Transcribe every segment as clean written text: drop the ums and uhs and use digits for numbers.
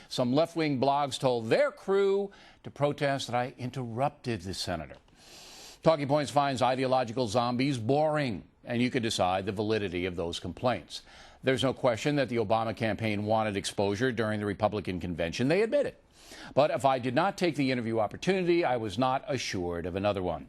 Some left-wing blogs told their crew to protest that I interrupted the senator. Talking Points finds ideological zombies boring, and you can decide the validity of those complaints. There's no question that the Obama campaign wanted exposure during the Republican convention. They admit it. But if I did not take the interview opportunity, I was not assured of another one.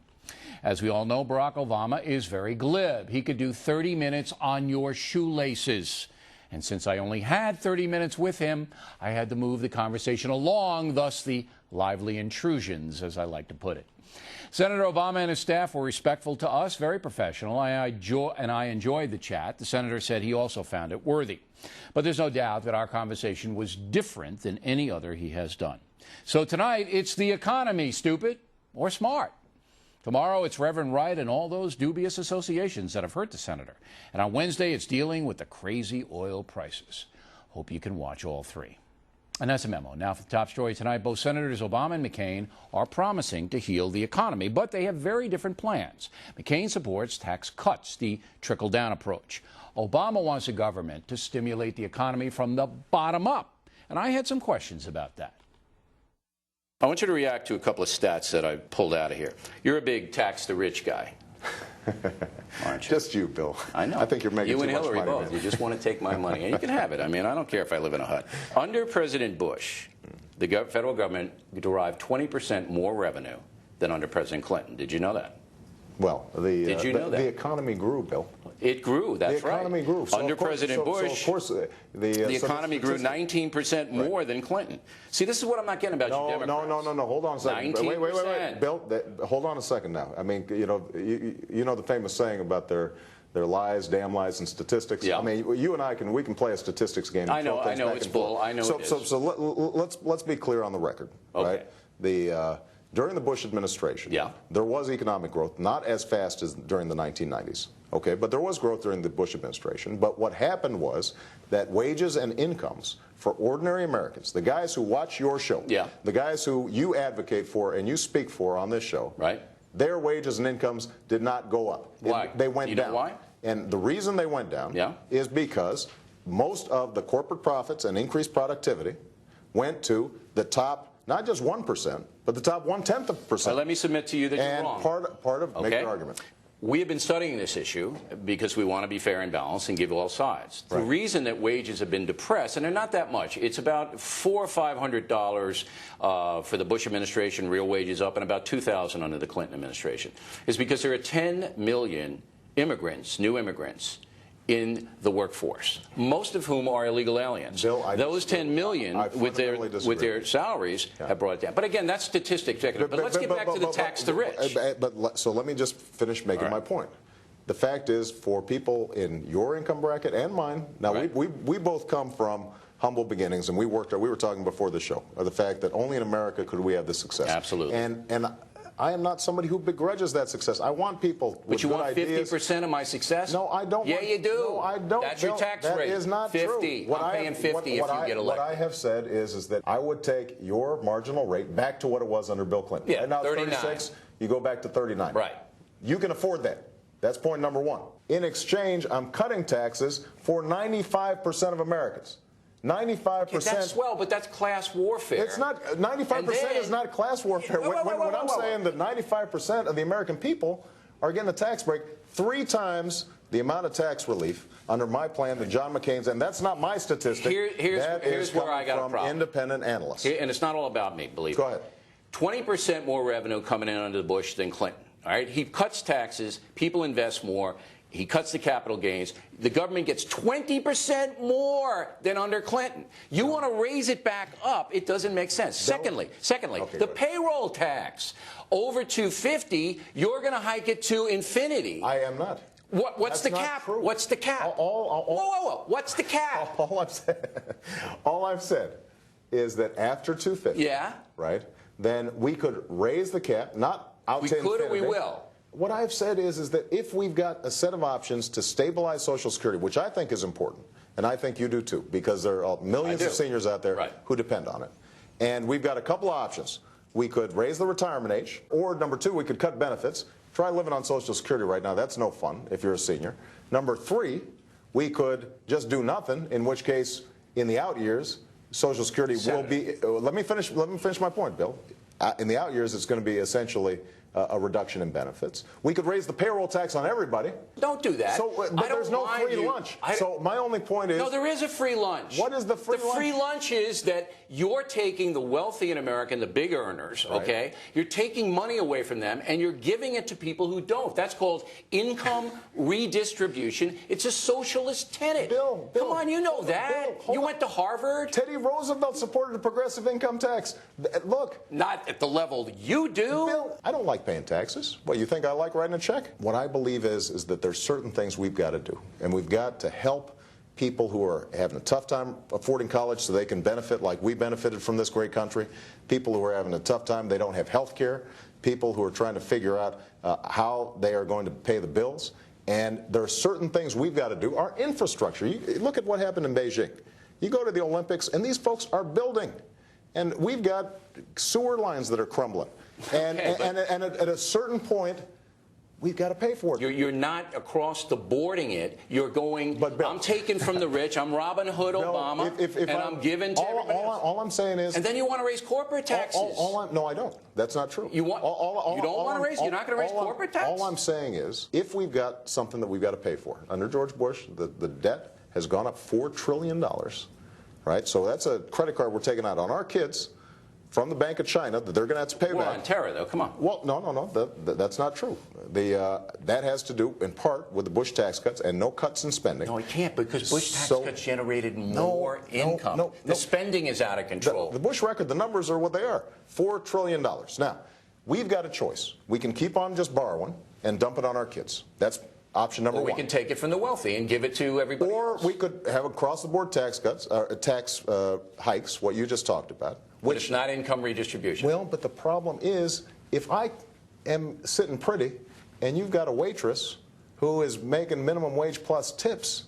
As we all know, Barack Obama is very glib. He could do 30 minutes on your shoelaces. And since I only had 30 minutes with him, I had to move the conversation along, thus the lively intrusions, as I like to put it. Senator Obama and his staff were respectful to us, very professional, and I enjoyed the chat. The senator said he also found it worthy. But there's no doubt that our conversation was different than any other he has done. So tonight, it's the economy, stupid or smart. Tomorrow, it's Reverend Wright and all those dubious associations that have hurt the senator. And on Wednesday, it's dealing with the crazy oil prices. Hope you can watch all three. And that's a memo. Now for the top story tonight, both Senators Obama and McCain are promising to heal the economy, but they have very different plans. McCain supports tax cuts, the trickle-down approach. Obama wants a government to stimulate the economy from the bottom up. And I had some questions about that. I want you to react to a couple of stats that I pulled out of here. You're a big tax-the-rich guy. Aren't you? Just you, Bill. I know. I think you're making too much money. You and Hillary both. You just want to take my money. And you can have it. I mean, I don't care if I live in a hut. Under President Bush, the federal government derived 20% more revenue than under President Clinton. Did you know that? Well, Did you know that? The economy grew, Bill. It grew, that's right. The economy grew. So Under President Bush, of course, the economy grew 19% more than Clinton. See, this is what I'm not getting about you Democrats. No. Hold on a second. 19%. Wait. Bill, hold on a second now. I mean, you know the famous saying about their lies, damn lies, and statistics. Yeah. I mean, you and we can play a statistics game. I know it's bull. I know it is. So let's be clear on the record, okay. Right? During the Bush administration, yeah, there was economic growth, not as fast as during the 1990s. Okay, but there was growth during the Bush administration. But what happened was that wages and incomes for ordinary Americans, the guys who watch your show, yeah, the guys who you advocate for and you speak for on this show, right, their wages and incomes did not go up. Why? They went down. Know why? And the reason they went down is because most of the corporate profits and increased productivity went to the top, not just 1%, but the top 1/10%. Well, let me submit to you that you're wrong. And part of make your argument. We have been studying this issue because we want to be fair and balanced and give all sides. Right. The reason that wages have been depressed, and they're not that much, it's about $400 or $500 for the Bush administration, real wages up, and about $2,000 under the Clinton administration, is because there are 10 million immigrants, new immigrants, in the workforce, most of whom are illegal aliens. Bill, those 10 million with their salaries have brought it down. But again, that's statistics. But let's get back to the tax the rich. So let me just finish making my point. The fact is, for people in your income bracket and mine, now we both come from humble beginnings, and we were talking before the show, of the fact that only in America could we have this success. Absolutely. And I am not somebody who begrudges that success. I want people with good ideas. But you want 50% of my success? No, I don't. Yeah, you do. No, I don't. That's your tax rate. That is not 50. true. I'm paying 50 if you get elected. What I have said is that I would take your marginal rate back to what it was under Bill Clinton. Yeah, right now 39. It's 36. You go back to 39. Right. You can afford that. That's point number one. In exchange, I'm cutting taxes for 95% of Americans. 95%. Okay, that's swell, but that's class warfare. It's not. 95% is not class warfare. When I'm saying that 95% of the American people are getting a tax break 3 times the amount of tax relief under my plan than John McCain's, and that's not my statistic. Here's where I got a problem. Independent analysts. And it's not all about me, believe me. Go ahead. 20% more revenue coming in under Bush than Clinton. All right, he cuts taxes, people invest more. He cuts the capital gains. The government gets 20% more than under Clinton. You want to raise it back up, it doesn't make sense. Secondly, okay, the payroll tax. Over 250, you're going to hike it to infinity. I am not. What's the cap? True. What's the cap? Whoa. What's the cap? All I've said is that after 250, right, then we could raise the cap, not out to infinity. We could or we will. What I've said is that if we've got a set of options to stabilize Social Security, which I think is important, and I think you do too, because there are millions of seniors out there who depend on it, and we've got a couple of options. We could raise the retirement age, or number 2, we could cut benefits. Try living on Social Security right now. That's no fun if you're a senior. Number 3, we could just do nothing, in which case, in the out years, Social Security will be. Let me finish my point, Bill. In the out years, it's going to be essentially a reduction in benefits. We could raise the payroll tax on everybody. Don't do that. So, but there's no free lunch. So my only point is... No, there is a free lunch. What is the free lunch? The free lunch is that you're taking the wealthy in America and the big earners, okay? Right. You're taking money away from them, and you're giving it to people who don't. That's called income redistribution. It's a socialist tenet. Bill, come on, you know that. You went to Harvard. Teddy Roosevelt supported a progressive income tax. Look. Not at the level you do. Bill, I don't like paying taxes. What, you think I like writing a check? What I believe is that there's certain things we've got to do, and we've got to help people who are having a tough time affording college so they can benefit like we benefited from this great country, people who are having a tough time, they don't have health care, people who are trying to figure out how they are going to pay the bills. And there are certain things we've got to do. Our infrastructure, look at what happened in Beijing. You go to the Olympics, and these folks are building. And we've got sewer lines that are crumbling. And, okay, and at a certain point, we've got to pay for it. You're not across the boarding it. You're going, but Bill, I'm taking from the rich. I'm Robin Hood Obama, Bill, I'm giving to everybody else. All I'm saying is... And then you want to raise corporate taxes. No, I don't. That's not true. You want? You don't want to raise? You're not going to raise corporate tax? All I'm saying is, if we've got something that we've got to pay for, under George Bush, the debt has gone up $4 trillion, right? So that's a credit card we're taking out on our kids from the Bank of China that they're going to have to pay back. On terror, though. Come on. Well, no. That's not true. That has to do, in part, with the Bush tax cuts and no cuts in spending. No, it can't, because Bush tax cuts generated more income. The spending is out of control. The Bush record, the numbers are what they are. $4 trillion. Now, we've got a choice. We can keep on just borrowing and dump it on our kids. That's option number one. Or we can take it from the wealthy and give it to everybody else. Or we could have across-the-board tax cuts, tax hikes, what you just talked about. But it's not income redistribution. Well, but the problem is, if I am sitting pretty and you've got a waitress who is making minimum wage plus tips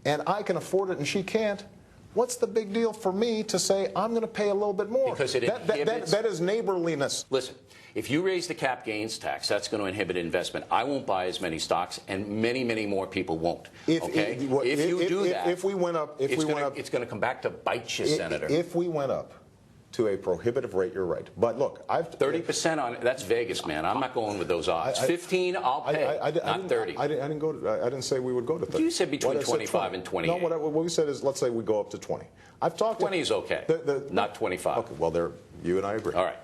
and I can afford it and she can't, what's the big deal for me to say I'm going to pay a little bit more? Because it inhibits... That is neighborliness. Listen, if you raise the cap gains tax, that's going to inhibit investment. I won't buy as many stocks, and many, many more people won't. If you do that, if we went up, it's going to come back to bite you, Senator. If we went up to a prohibitive rate, you're right. But look, 30% on that's Vegas, man. I'm not going with those odds. 15, I'll pay. Not 30. I didn't say we would go to 30. You said between 25 and 28. No, what we said is, let's say we go up to 20. I've talked. 20 is okay. Not 25. Okay. Well, you and I agree. All right.